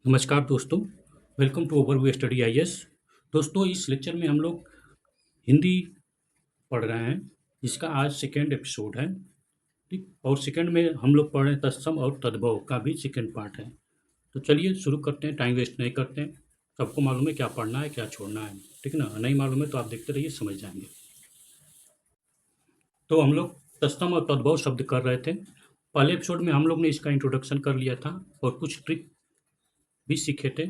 नमस्कार दोस्तों, welcome to overview study IAS. दोस्तों, इस लेक्चर में हम लोग हिंदी पढ़ रहे हैं, जिसका आज सेकेंड एपिसोड है। ठीक, और सेकेंड में हम लोग पढ़ रहे हैं तत्सम और तद्भव का भी सेकेंड पार्ट है। तो चलिए शुरू करते हैं, टाइम वेस्ट नहीं करते हैं। सबको मालूम है क्या पढ़ना है, क्या छोड़ना है, ठीक ना? नहीं मालूम है तो आप देखते रहिए, समझ जाएंगे। तो हम लोग तत्सम और तद्भव शब्द कर रहे थे। पहले एपिसोड में हम लोग ने इसका इंट्रोडक्शन कर लिया था और कुछ ट्रिक भी सीखे थे।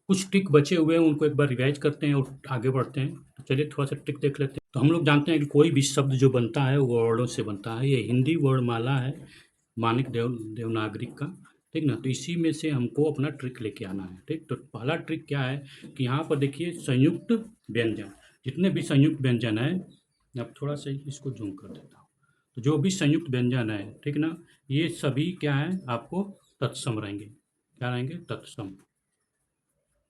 कुछ ट्रिक बचे हुए हैं, उनको एक बार रिवाइज करते हैं और आगे बढ़ते हैं। तो चलिए थोड़ा सा ट्रिक देख लेते हैं। तो हम लोग जानते हैं कि कोई भी शब्द जो बनता है वो वर्णों से बनता है। ये हिंदी वर्णमाला है, मानिक देवनागरी का, ठीक ना? तो इसी में से हमको अपना ट्रिक लेके आना है। ठीक, तो पहला ट्रिक क्या है कि यहाँ पर देखिए संयुक्त व्यंजन, जितने भी संयुक्त व्यंजन है, अब थोड़ा सा इसको जूम कर देता हूँ। तो जो भी संयुक्त व्यंजन है, ठीक ना, ये सभी क्या है, आपको तत्सम रहेंगे। क्या रहेंगे? तत्सम।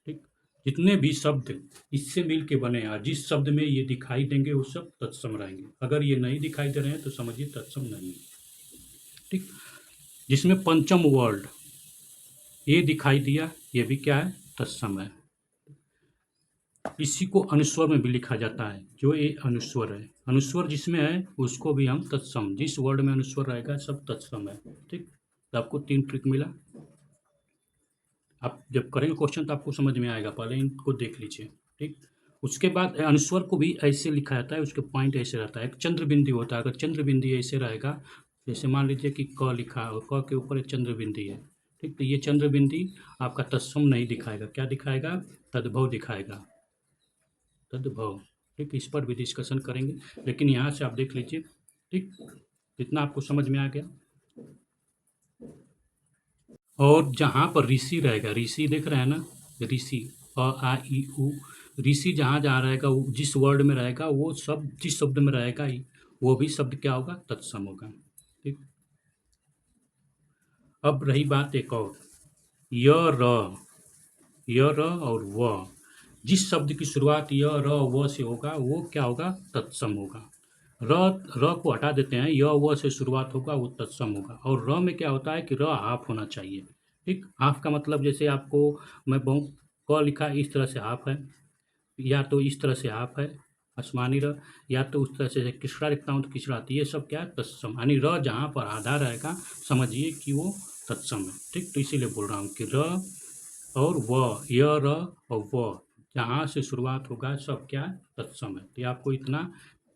ठीक, जितने भी शब्द इससे मिल के बने हैं, जिस शब्द में ये दिखाई देंगे वो सब तत्सम रहेंगे। अगर ये नहीं दिखाई दे रहे हैं तो समझिए तत्सम नहीं है। ठीक, जिसमें पंचम वर्ड ये दिखाई दिया, ये भी क्या है? तत्सम है। इसी को अनुस्वर में भी लिखा जाता है, जो ये अनुस्वर है। अनुस्वर जिसमें है उसको भी हम तत्सम, जिस वर्ड में अनुस्वर रहेगा सब तत्सम है। ठीक, तो आपको 3 ट्रिक मिला। आप जब करेंगे क्वेश्चन तो आपको समझ में आएगा, पहले इनको देख लीजिए। ठीक, उसके बाद अनुस्वर को भी ऐसे लिखा जाता है, उसके पॉइंट ऐसे रहता है। एक चंद्र बिंदु होता है, अगर चंद्र बिंदु ऐसे रहेगा, जैसे मान लीजिए कि क लिखा है और क के ऊपर एक चंद्र बिंदु है। ठीक, तो ये चंद्र बिंदु आपका तत्सम नहीं दिखाएगा, क्या दिखाएगा? तद्भव दिखाएगा, तद्भव। ठीक, इस पर भी डिस्कशन करेंगे, लेकिन यहाँ से आप देख लीजिए। ठीक, इतना आपको समझ में आ गया। और जहाँ पर ऋषि रहेगा, ऋषि देख रहे हैं ना, ऋषि, अ आ इ उ, ऋषि जहाँ जहाँ रहेगा, वो जिस वर्ड में रहेगा, वो सब जिस शब्द में रहेगा वो भी शब्द क्या होगा? तत्सम होगा। ठीक, अब रही बात एक और, य र, य र और व, जिस शब्द की शुरुआत य र व से होगा वो क्या होगा? तत्सम होगा। र र को हटा देते हैं, य व से शुरुआत होगा वो तत्सम होगा। और र में क्या होता है कि र हाफ होना चाहिए। ठीक, हाफ का मतलब जैसे आपको मैं बहुत क लिखा इस तरह से हाफ है, या तो इस तरह से हाफ है आसमानी र, या तो उस तरह से किसरा लिखता हूँ तो किसरा, तो ये सब क्या है? तत्सम। यानी र जहाँ पर आधा रहेगा समझिए कि वो तत्सम है। ठीक, तो इसीलिए बोल रहा हूँ कि र और व, य र और व जहाँ से शुरुआत होगा सब क्या है? तत्सम है। तो ये आपको इतना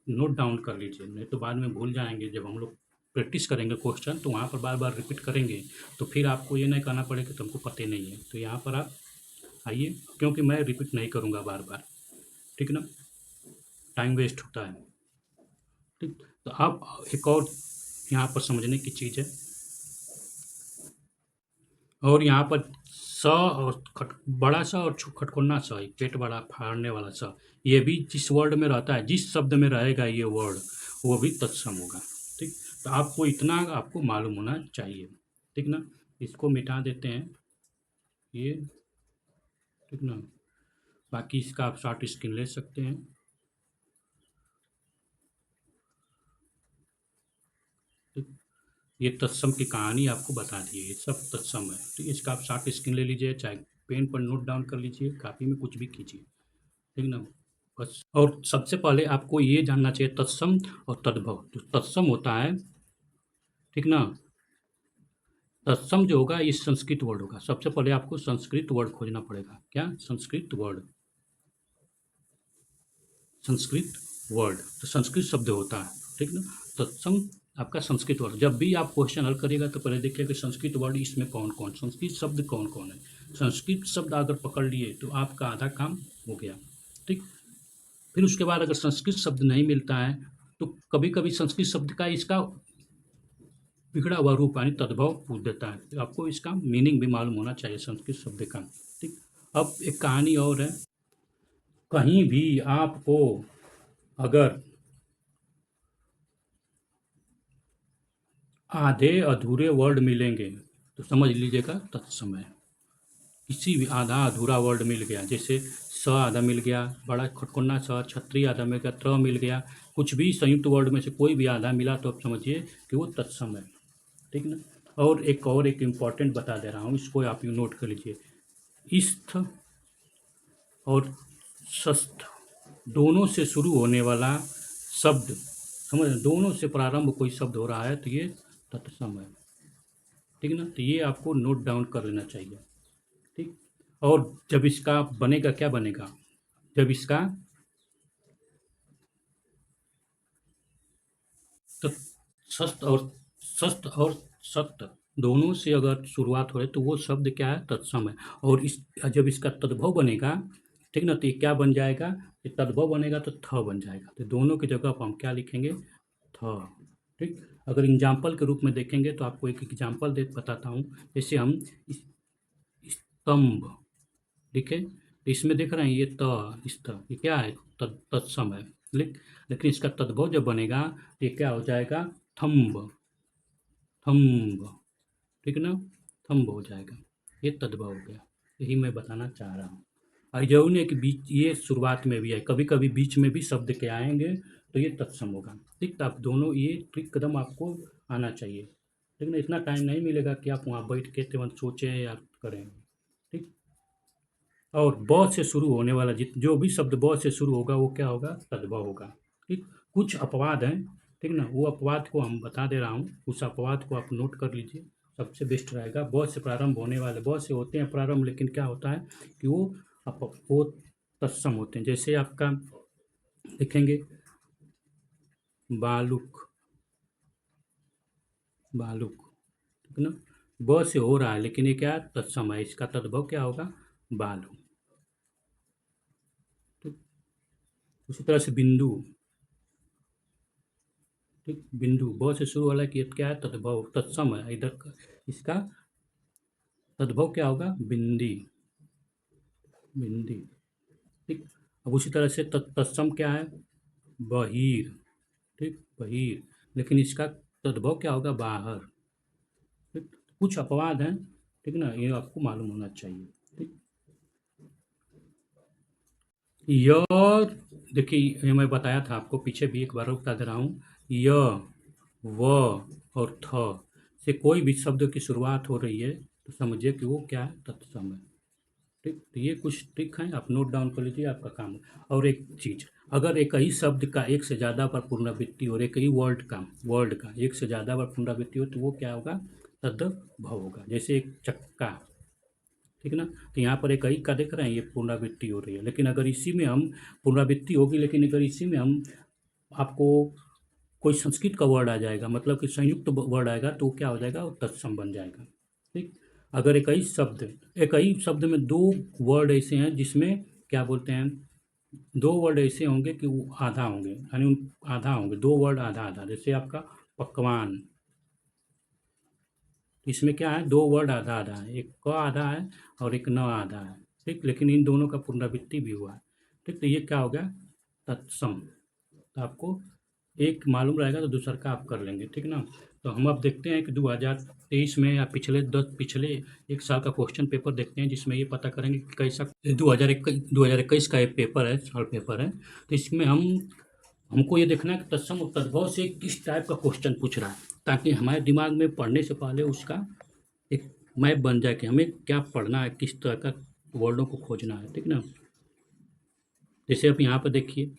नोट डाउन कर लीजिए, नहीं तो बाद में भूल जाएंगे। जब हम लोग प्रैक्टिस करेंगे क्वेश्चन तो वहाँ पर बार बार रिपीट करेंगे, तो फिर आपको ये नहीं कहना पड़ेगा कि तुमको पता ही नहीं है। तो यहाँ पर आप आइए, क्योंकि मैं रिपीट नहीं करूँगा बार बार, ठीक ना, टाइम वेस्ट होता है। ठीक, तो अब एक और यहाँ पर समझने की चीज़ है, और यहाँ पर स और बड़ा सा और खटखुन्ना सा, पेट बड़ा फाड़ने वाला सा, ये भी जिस वर्ड में रहता है, जिस शब्द में रहेगा ये वर्ड, वो भी तत्सम होगा। ठीक, तो आपको इतना आपको मालूम होना चाहिए। ठीक ना, इसको मिटा देते हैं ये, ठीक ना, बाकी इसका आप शॉर्ट स्क्रीन ले सकते हैं। ठीक, ये तत्सम की कहानी आपको बता दी है, ये सब तत्सम है। ठीक, इसका आप शॉर्ट स्क्रीन ले लीजिए, चाहे पेन पर नोट डाउन कर लीजिए, कापी में कुछ भी कीजिए, ठीक ना, बस। और सबसे पहले आपको ये जानना चाहिए तत्सम और तद्भव। जो तत्सम होता है, ठीक ना, तत्सम जो होगा ये संस्कृत वर्ड होगा। सबसे पहले आपको संस्कृत वर्ड खोजना पड़ेगा। क्या? संस्कृत वर्ड, संस्कृत वर्ड, तो संस्कृत शब्द होता है, ठीक ना। तत्सम आपका संस्कृत वर्ड। जब भी आप क्वेश्चन हल करिएगा तो पहले देखिए कि संस्कृत वर्ड इसमें कौन कौन, संस्कृत शब्द कौन कौन है। संस्कृत शब्द अगर पकड़ लिए तो आपका आधा काम हो गया। ठीक, फिर उसके बाद अगर संस्कृत शब्द नहीं मिलता है तो कभी कभी संस्कृत शब्द का इसका बिगड़ा हुआ रूप यानी तद्भव पूछ देता है, तो आपको इसका मीनिंग भी मालूम होना चाहिए संस्कृत शब्द का। ठीक, अब एक कहानी और है। कहीं भी आपको अगर आधे अधूरे वर्ड मिलेंगे तो समझ लीजिएगा तत्सम है। किसी भी आधा अधूरा वर्ड मिल गया, जैसे स आधा मिल गया, बड़ा खटखुन्ना स, छतरी आधा मिल गया, त्र मिल गया, कुछ भी संयुक्त वर्ड में से कोई भी आधा मिला तो आप समझिए कि वो तत्सम है। ठीक ना। और एक इम्पॉर्टेंट बता दे रहा हूँ, इसको आप यू नोट कर लीजिए। इस्थ और शस्थ दोनों से शुरू होने वाला शब्द, समझ रहे हैं? दोनों से प्रारंभ कोई शब्द हो रहा है तो ये तत्सम है। ठीक है ना? तो ये आपको नोट डाउन कर लेना चाहिए। ठीक। और जब इसका बनेगा, क्या बनेगा, जब इसका तो शस्त और सत्त दोनों से अगर शुरुआत हो रही तो वो शब्द क्या है, तत्सम है। और इस जब इसका तद्भव बनेगा, ठीक ना, तो ये क्या बन जाएगा, ये तद्भव बनेगा तो थ बन जाएगा। तो दोनों की जगह पर हम क्या लिखेंगे, थ। ठीक। अगर एग्जाम्पल के रूप में देखेंगे तो आपको एक एग्जाम्पल दे बताता हूँ। जैसे हम स्तंभ लिखे तो इसमें देख रहे हैं ये त, इस त, ये क्या है, तत्सम है। लेकिन इसका तद्भव जब बनेगा तो ये क्या हो जाएगा, थम्ब, थम्ब। ठीक है ना, थम्ब हो जाएगा। ये तद्भव हो गया। यही मैं बताना चाह रहा हूँ। और जरूर नहीं कि बीच, ये शुरुआत में भी है, कभी कभी बीच में भी शब्द के आएंगे तो ये तत्सम होगा। ठीक। तो आप दोनों ये ट्रिक कदम आपको आना चाहिए। ठीक ना, इतना टाइम नहीं मिलेगा कि आप वहाँ बैठ के तुरंत सोचें या करें। ठीक। और ब से शुरू होने वाला जो भी शब्द ब से शुरू होगा वो क्या होगा, तद्भव होगा। ठीक। कुछ अपवाद हैं, ठीक ना, वो अपवाद को हम बता दे रहा हूँ, उस अपवाद को आप नोट कर लीजिए, सबसे बेस्ट रहेगा। ब से प्रारंभ होने वाले, ब से होते हैं प्रारंभ, लेकिन क्या होता है कि वो तत्सम होते हैं। जैसे आपका देखेंगे बालुक, बालुक, ठीक है ना, ब से हो रहा है लेकिन ये क्या है, तत्सम है, इसका तद्भव क्या होगा, बालू। ठीक। उसी तरह से बिंदु, ठीक, बिंदु ब से शुरू वाला कि क्या है, तद्भव, तत्सम है इधर का, इसका तद्भव क्या होगा, बिंदी, बिंदी। ठीक। अब उसी तरह से तत्सम क्या है, बहीर, ठीक, बहीर, लेकिन इसका तद्भव क्या होगा, बाहर। ठीक। कुछ अपवाद हैं, ठीक ना, ये आपको मालूम होना चाहिए। ठीक। य, देखिए ये मैं बताया था आपको पीछे भी, एक बार बता दे रहा हूँ। य, व और थ से कोई भी शब्द की शुरुआत हो रही है तो समझिए कि वो क्या है, तत्सम है। ठीक। तो ये कुछ ट्रिक हैं, आप नोट डाउन कर लीजिए, आपका काम है। और एक चीज़, अगर एक ही शब्द का एक से ज़्यादा बार पुनरावृत्ति हो, एक ही वर्ड का एक से ज़्यादा बार पुनरावृत्ति हो तो वो क्या होगा, तद्भव होगा। जैसे एक चक्का, ठीक है ना, तो यहाँ पर एक ही का देख रहे हैं, ये पुनरावृत्ति हो रही है, लेकिन अगर इसी में हम पुनरावृत्ति होगी, लेकिन अगर इसी में हम आपको कोई संस्कृत का वर्ड आ जाएगा, मतलब कि संयुक्त वर्ड आएगा तो क्या हो जाएगा, वो तत्सम बन जाएगा। ठीक। अगर एक ही शब्द में दो वर्ड ऐसे हैं जिसमें क्या बोलते हैं, दो वर्ड ऐसे होंगे कि वो आधा होंगे, यानी आधा होंगे, दो वर्ड आधा आधा, जैसे आपका पकवान, इसमें क्या है, दो वर्ड आधा आधा है, एक क आधा है और एक न आधा है। ठीक। लेकिन इन दोनों का पुनरावृत्ति भी हुआ है। ठीक। तो ये क्या हो गया, तत्सम। तो आपको एक मालूम रहेगा तो दूसरा का आप कर लेंगे। ठीक ना। तो हम अब देखते हैं कि 2023 में या पिछले एक साल का क्वेश्चन पेपर देखते हैं, जिसमें ये पता करेंगे कि कैसा 2021 का एक पेपर है, साल पेपर है। तो इसमें हमको ये देखना है कि तत्सम और तद्भव से किस टाइप का क्वेश्चन पूछ रहा है, ताकि हमारे दिमाग में पढ़ने से पहले उसका एक मैप बन जाए कि हमें क्या पढ़ना है, किस तरह का वर्डों को खोजना है। ठीक ना। जैसे आप यहाँ पर देखिए,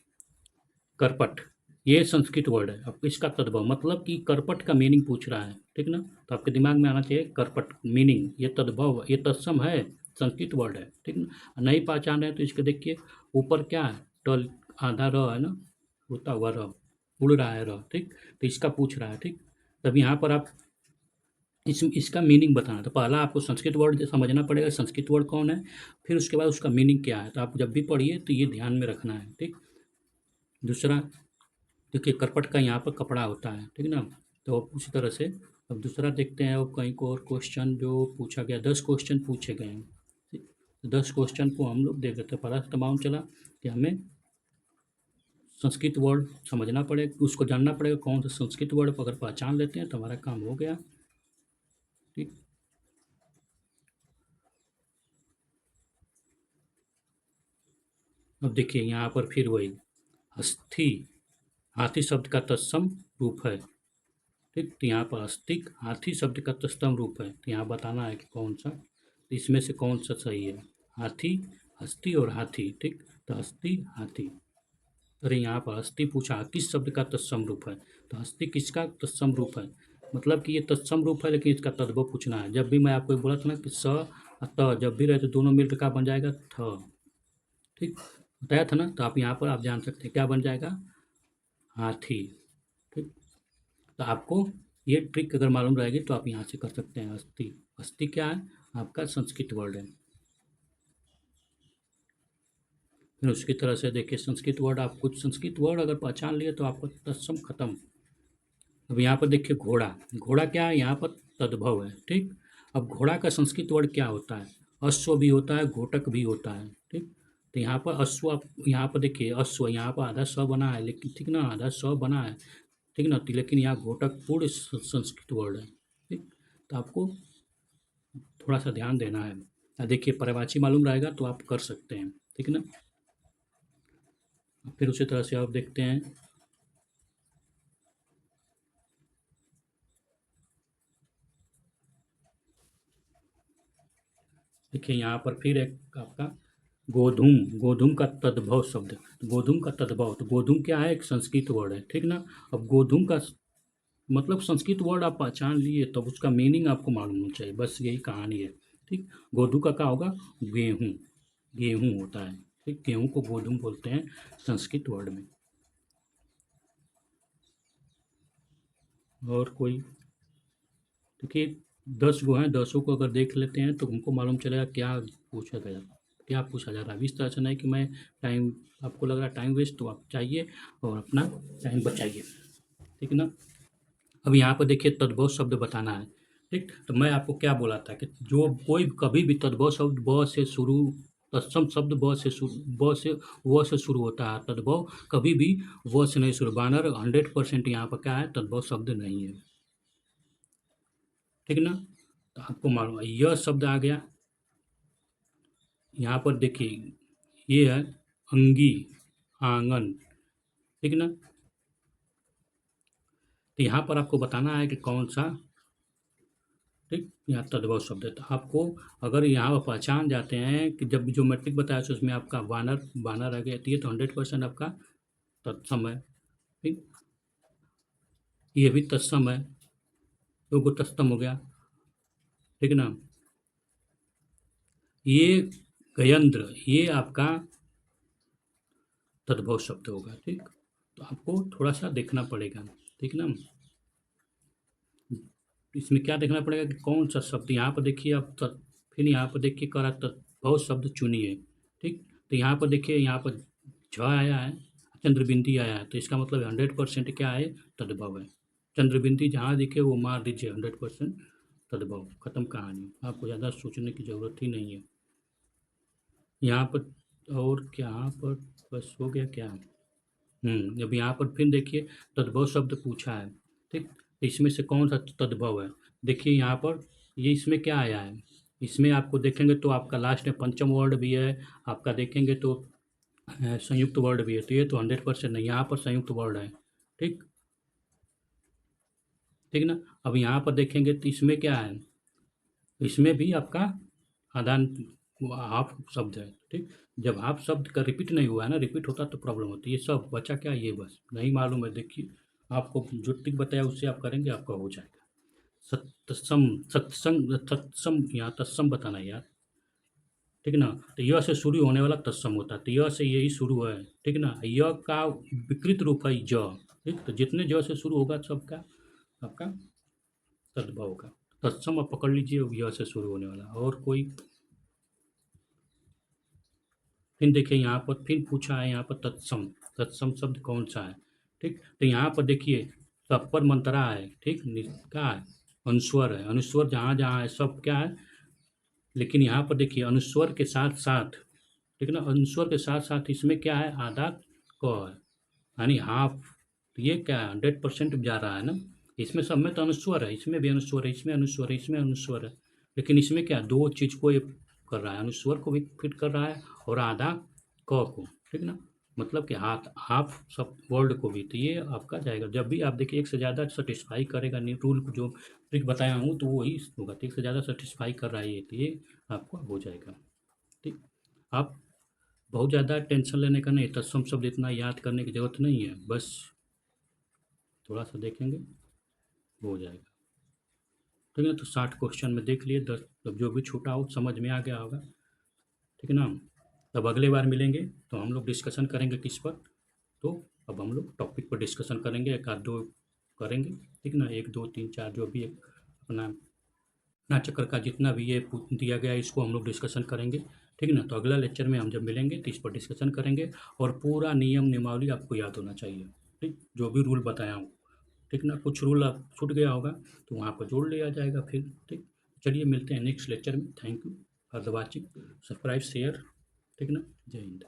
करपट, ये संस्कृत वर्ड है। अब इसका तद्भव मतलब कि करपट का मीनिंग पूछ रहा है। ठीक ना, तो आपके दिमाग में आना चाहिए करपट मीनिंग, ये तद्भव, ये तत्सम है, संस्कृत वर्ड है। ठीक ना। नहीं पहचान रहे तो इसके देखिए ऊपर क्या है, टल, आधा र है ना, होता हुआ र, उड़ रहा है र। ठीक। तो इसका पूछ रहा है। ठीक। तब यहाँ पर आप इसका मीनिंग बताना, तो पहला आपको संस्कृत वर्ड समझना पड़ेगा, संस्कृत वर्ड कौन है, फिर उसके बाद उसका मीनिंग क्या है। तो आप जब भी पढ़िए तो ये ध्यान में रखना है। ठीक। दूसरा देखिए, करपट का यहाँ पर कपड़ा होता है। ठीक ना। तो उसी तरह से अब दूसरा देखते हैं, अब कहीं को और क्वेश्चन जो पूछा गया, 10 क्वेश्चन पूछे गए हैं। ठीक। तो 10 क्वेश्चन को हम लोग देख लेते हैं। पहला तमाम चला कि हमें संस्कृत वर्ड समझना पड़ेगा, उसको जानना पड़ेगा कौन सा संस्कृत वर्ड, अगर पहचान लेते हैं तो हमारा काम हो गया। ठीक। अब देखिए यहाँ पर फिर वही अस्थि, हाथी शब्द का तत्सम रूप है। ठीक। तो यहाँ पर अस्तिक हाथी शब्द का तत्सम रूप है, तो यहाँ बताना है कि कौन सा, तो इसमें से कौन सा सही है। हाथी, हस्ती और हाथी, ठीक। तो हस्ती, हाथी। अरे यहाँ पर हस्ती पूछा किस शब्द का तत्सम रूप है, तो हस्ती किसका तत्सम रूप है, मतलब कि ये तत्सम रूप है लेकिन इसका तद्भव पूछना है। जब भी मैं आपको बोला था ना कि स और त जब भी रहे तो दोनों मिलकर क्या बन जाएगा, थ, ठीक, बताया था ना। तो आप यहाँ पर आप जान सकते हैं क्या बन जाएगा, हाथी, ठीक। तो आपको ये ट्रिक अगर मालूम रहेगी तो आप यहाँ से कर सकते हैं। हस्ती, हस्ती क्या है, आपका संस्कृत वर्ड है। फिर उसकी तरह से देखिए संस्कृत वर्ड, आप कुछ संस्कृत वर्ड अगर पहचान लिए तो आपका तत्सम खत्म। अब यहाँ पर देखिए घोड़ा, घोड़ा क्या है, यहाँ पर तद्भव है, ठीक। अब घोड़ा का संस्कृत वर्ड क्या होता है, अश्व भी होता है, घोटक भी होता है, ठीक। तो यहाँ पर अश्व, यहाँ पर देखिए अश्व, यहाँ पर आधा स बना है लेकिन, ठीक ना, आधा स बना है, ठीक ना। तो लेकिन यहाँ घोटक पूर्ण संस्कृत वर्ड है, ठीक। तो आपको थोड़ा सा ध्यान देना है। देखिए पर्यायवाची मालूम रहेगा तो आप कर सकते हैं, ठीक ना। फिर उसी तरह से आप देखते हैं, देखिए यहाँ पर फिर एक आपका गोधूम, गोधूम का तद्भव शब्द, तो गोधूम का तद्भव, तो गोधूम क्या है, एक संस्कृत वर्ड है, ठीक ना। अब गोधूम का मतलब संस्कृत वर्ड आप पहचान लिए तब उसका मीनिंग आपको मालूम होना चाहिए, बस यही कहानी है, ठीक। गोधू का क्या होगा, गेहूँ, गेहूँ होता है, ठीक। गेहूँ को गोधूम बोलते हैं संस्कृत वर्ड में। और कोई, देखिए 10 गो हैं, 10 को अगर देख लेते हैं तो हमको मालूम चलेगा क्या पूछा गया, क्या पूछा जा रहा है। इस तरह से नहीं कि मैं टाइम, आपको लग रहा है टाइम वेस्ट, तो आप चाहिए और अपना टाइम बचाइए, ठीक ना। अब यहाँ पर देखिए तद्भव शब्द बताना है, ठीक। तो मैं आपको क्या बोला था कि जो कोई कभी भी तद्भव शब्द ब से शुरू, तत्सम शब्द ब से शुरू, ब से व से शुरू होता है, तद्भव कभी भी व से नहीं शुरू। बानर 100% यहाँ पर क्या है, तद्भव शब्द नहीं है, ठीक ना। तो आपको मालूम है यह शब्द आ गया, यहाँ पर देखिए ये है अंगी, आंगन, ठीक ना। तो यहाँ पर आपको बताना है कि कौन सा, ठीक, यहाँ तद्भव शब्द है। तो आपको अगर यहाँ पर पहचान जाते हैं कि जब जो मैट्रिक बताया था उसमें आपका वानर, वानर आ गया, तो ये तो 100% आपका तत्सम है, ठीक। ये भी तत्सम है, तो वो तत्सम हो गया, ठीक ना। ये गयंद्र, ये आपका तद्भव शब्द होगा, ठीक। तो आपको थोड़ा सा देखना पड़ेगा, ठीक ना। इसमें क्या देखना पड़ेगा कि कौन सा शब्द, यहाँ पर देखिए आप फिर यहाँ पर देखिए करा तद्भव शब्द चुनिए, ठीक। तो यहाँ पर देखिए यहाँ पर झ आया है, चंद्रबिंदी आया है, तो इसका मतलब 100% क्या है, तद्भव है। चंद्रबिंदी जहाँ दिखे वो मार दीजिए, 100% तद्भव, खत्म कहानी, आपको ज़्यादा सोचने की ज़रूरत ही नहीं है यहाँ पर। और क्या यहाँ पर बस हो गया क्या, अब यहाँ पर फिर देखिए तद्भव शब्द पूछा है, ठीक। तो इसमें से कौन सा तद्भव है, देखिए यहाँ पर ये इसमें क्या आया है, इसमें आपको देखेंगे तो आपका लास्ट में पंचम वर्ड भी है, आपका देखेंगे तो संयुक्त वर्ड भी है, तो ये तो 100% नहीं, यहाँ पर संयुक्त वर्ड है, ठीक, ठीक ना। अब यहाँ पर देखेंगे तो इसमें क्या है, इसमें भी आपका आदान, हाफ शब्द है, ठीक। जब हाफ शब्द का रिपीट नहीं हुआ है ना, रिपीट होता तो प्रॉब्लम होती है। ये सब बचा क्या, ये बस नहीं मालूम है, देखिए आपको जो ट्रिक बताया उससे आप करेंगे आपका हो जाएगा। सत्सम, सत्संग, तत्सम, यहाँ तत्सम बताना है यार, ठीक ना। तो य से शुरू होने वाला तत्सम होता है, तो य से यही शुरू है, ठीक ना। य का विकृत रूप है ज, ठीक। तो जितने ज से शुरू होगा सबका आपका तद्भव होगा। तत्सम आप पकड़ लीजिए, य से शुरू होने वाला। और कोई, फिर देखिए यहाँ पर फिर पूछा है यहाँ पर तत्सम, तत्सम शब्द कौन सा है, ठीक। तो यहाँ पर देखिए सब पर मंत्रा है, ठीक, क्या है, अनुस्वर है, अनुस्वर जहाँ जहाँ है सब क्या है, लेकिन यहाँ पर देखिए अनुस्वर के साथ साथ, ठीक ना, अनुस्वर के साथ साथ इसमें क्या है, आधा क है, यानी हाफ। तो ये क्या है, 100% जा रहा है ना। इसमें सब में तो अनुस्वर है, इसमें भी अनुस्वर है, इसमें अनुस्वर है, इसमें अनुस्वर है, लेकिन इसमें क्या दो चीज़ को ये कर रहा है, अनुस्वर को भी फिट कर रहा है और आधा क को, ठीक ना। मतलब कि हाथ, हाफ सब वर्ड को भी, तो ये आपका जाएगा। जब भी आप देखिए एक से ज़्यादा सेटिस्फाई करेगा नहीं, रूल को जो ट्रिक बताया हूँ तो वही होगा, तो एक से ज़्यादा सेटिस्फाई कर रहा है ये, तो ये आपका हो जाएगा, ठीक। आप बहुत ज़्यादा टेंशन लेने का नहीं, तत्सम शब्द इतना याद करने की ज़रूरत नहीं है, बस थोड़ा-सा देखेंगे, हो जाएगा। ठीक है, तो 60 क्वेश्चन में देख लिए, 10 अब जो भी छूटा हो समझ में आ गया होगा, ठीक है ना? तब अगले बार मिलेंगे तो हम लोग डिस्कशन करेंगे किस पर, तो अब हम लोग टॉपिक पर डिस्कशन करेंगे, 1 आध 2 करेंगे, ठीक ना? 1, 2, 3, 4 जो भी एक अपना ना चक्कर का जितना भी ये दिया गया है इसको हम लोग डिस्कशन करेंगे, ठीक ना? तो अगला लेक्चर में हम जब मिलेंगे तो इस पर डिस्कशन करेंगे और पूरा नियम नियमावली आपको याद होना चाहिए, ठीक? जो भी रूल बताया हूँ, ठीक ना? कुछ रूल आप छूट गया होगा तो वहाँ पर जोड़ लिया जाएगा फिर, ठीक? चलिए मिलते हैं नेक्स्ट लेक्चर में। Thank you for the watching, subscribe share, ठीक ना? जय हिंद।